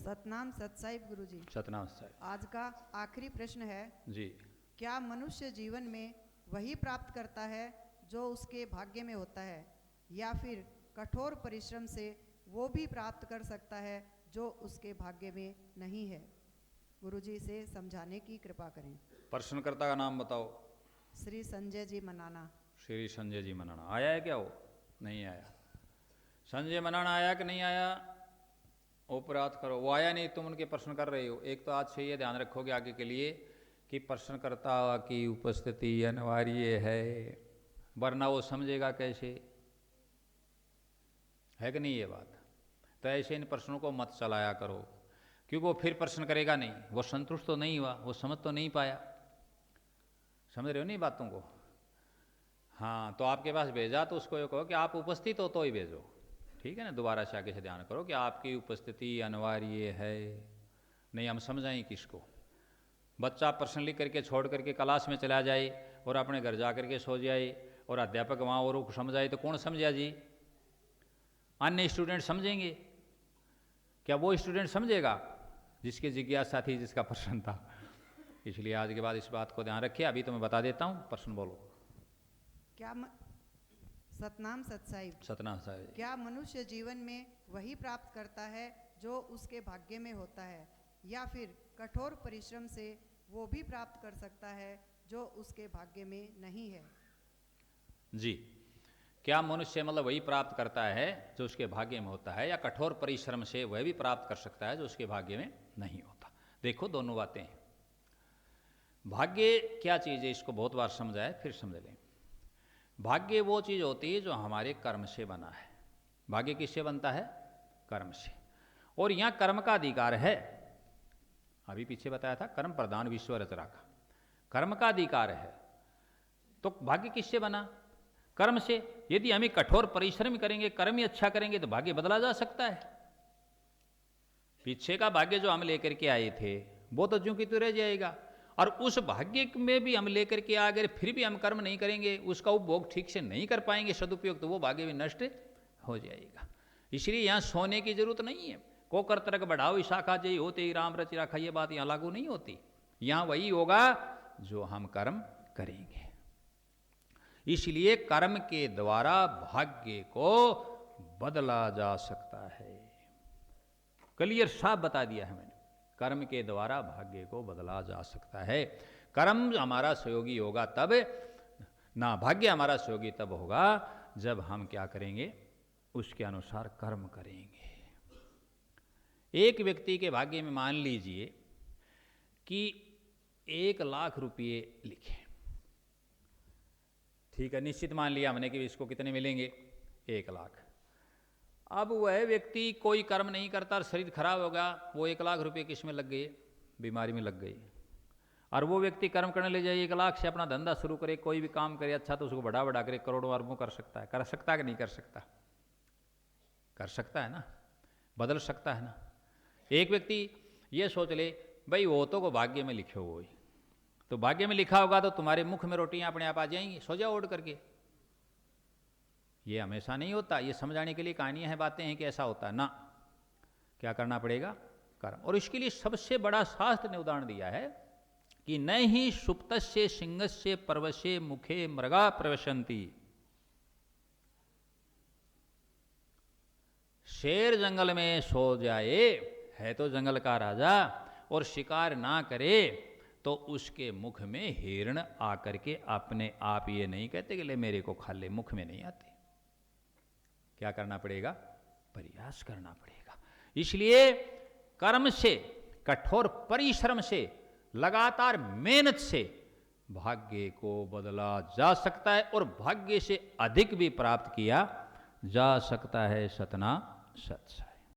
सतनाम सतसाहिब गुरुजी। सतनाम साहिब। आज का आखिरी प्रश्न है जी। क्या मनुष्य जीवन में वही प्राप्त करता है जो उसके भाग्य में होता है, या फिर कठोर परिश्रम से वो भी प्राप्त कर सकता है जो उसके भाग्य में नहीं है? गुरुजी से समझाने की कृपा करें। प्रश्नकर्ता का नाम बताओ। श्री संजय जी मनाना। श्री संजय जी मनाना। आया है क्या? वो नहीं आया। संजय मनाना आया कि नहीं आया? उपराध करो। वो आया नहीं, तुम उनके प्रश्न कर रहे हो। एक तो आज से ये ध्यान रखोगे आगे के लिए कि प्रश्नकर्ता की उपस्थिति अनिवार्य है, वरना वो समझेगा कैसे, है कि नहीं ये बात? तो ऐसे इन प्रश्नों को मत चलाया करो, क्योंकि वो फिर प्रश्न करेगा नहीं, वो संतुष्ट तो नहीं हुआ, वो समझ तो नहीं पाया। समझ रहे हो नहीं बातों को? हाँ, तो आपके पास भेजा तो उसको ये कहो कि आप उपस्थित हो तो ही भेजो, ठीक है ना? दोबारा से आगे से ध्यान करो कि आपकी उपस्थिति अनिवार्य है। नहीं हम समझाएं किसको? बच्चा प्रश्न लिख करके छोड़ करके क्लास में चला जाए और अपने घर जा करके सो जाए और अध्यापक वहाँ औरों को समझाए तो कौन समझा जी? अन्य स्टूडेंट समझेंगे क्या? वो स्टूडेंट समझेगा जिसकी जिज्ञासा थी, जिसका प्रश्न था। इसलिए आज के बाद इस बात को ध्यान रखिए। अभी तो मैं बता देता हूँ, प्रश्न बोलो। क्या सतनाम सतसाहिब। सतनाम साहिब। क्या मनुष्य जीवन में वही प्राप्त करता है जो उसके भाग्य में होता है, या फिर कठोर परिश्रम से वो भी प्राप्त कर सकता है जो उसके भाग्य में नहीं है? जी, क्या मनुष्य मतलब वही प्राप्त करता है जो उसके भाग्य में होता है, या कठोर परिश्रम से वह भी प्राप्त कर सकता है जो उसके भाग्य में नहीं होता? देखो दोनों बातें हैं। भाग्य क्या चीज़ है इसको बहुत बार समझा है, फिर समझ लें। भाग्य वो चीज़ होती है जो हमारे कर्म से बना है। भाग्य किससे बनता है? कर्म से। और यहाँ कर्म का अधिकार है। अभी पीछे बताया था कर्म प्रधान विश्व रचना का, कर्म का अधिकार है। तो भाग्य किससे बना? कर्म से। यदि हमें कठोर परिश्रम करेंगे, कर्म ही अच्छा करेंगे तो भाग्य बदला जा सकता है। पीछे का भाग्य जो हम लेकर के आए थे वो तो ज्यों की त्यों रह जाएगा, और उस भाग्य में भी हम लेकर के आ गए, फिर भी हम कर्म नहीं करेंगे, उसका उपभोग ठीक से नहीं कर पाएंगे, सदुपयोग, तो वो भाग्य भी नष्ट हो जाएगा। इसलिए यहाँ सोने की जरूरत नहीं है। को कर तरक बढ़ाओ शाखा जय होते ही राम रचि राखा, ये बात यहाँ लागू नहीं होती। यहाँ वही होगा जो हम कर्म करेंगे। इसलिए कर्म के द्वारा भाग्य को बदला जा सकता है। क्लियर साफ बता दिया है मैंने। कर्म के द्वारा भाग्य को बदला जा सकता है। कर्म हमारा सहयोगी होगा तब ना, भाग्य हमारा सहयोगी तब होगा जब हम क्या करेंगे? उसके अनुसार कर्म करेंगे। एक व्यक्ति के भाग्य में मान लीजिए कि 1,00,000 रुपये लिखे, ठीक है, निश्चित मान लिया हमने कि इसको कितने मिलेंगे? 1,00,000। अब वह व्यक्ति कोई कर्म नहीं करता, शरीर खराब होगा, वो 1,00,000 रुपये किस में लग गए? बीमारी में लग गई। और वो व्यक्ति कर्म करने ले जाए, 1,00,000 से अपना धंधा शुरू करे, कोई भी काम करे अच्छा, तो उसको बढ़ा बढ़ा करे करोड़ों अरबों कर सकता है। कर सकता है कि नहीं कर सकता? कर सकता है ना, बदल सकता है ना। एक व्यक्ति ये सोच ले भाई वो तो को भाग्य में लिखे हुए, तो भाग्य में लिखा होगा तो तुम्हारे मुख में रोटियां अपने आप आ जाएंगी, सो जाओ ओढ़ करके। ये हमेशा नहीं होता। ये समझाने के लिए कहानियां हैं, बातें हैं कि ऐसा होता है ना। क्या करना पड़ेगा? कर्म। और इसके लिए सबसे बड़ा शास्त्र ने उदाहरण दिया है कि न ही सुप्तस्य सिंहस्य पर्वसे मुखे मृगा प्रवशंति। शेर जंगल में सो जाए, है तो जंगल का राजा, और शिकार ना करे तो उसके मुख में हिरण आकर के अपने आप ये नहीं कहते कि ले मेरे को खा ले, मुख में नहीं आते। क्या करना पड़ेगा? प्रयास करना पड़ेगा। इसलिए कर्म से, कठोर परिश्रम से, लगातार मेहनत से भाग्य को बदला जा सकता है, और भाग्य से अधिक भी प्राप्त किया जा सकता है। सतना सत्संग।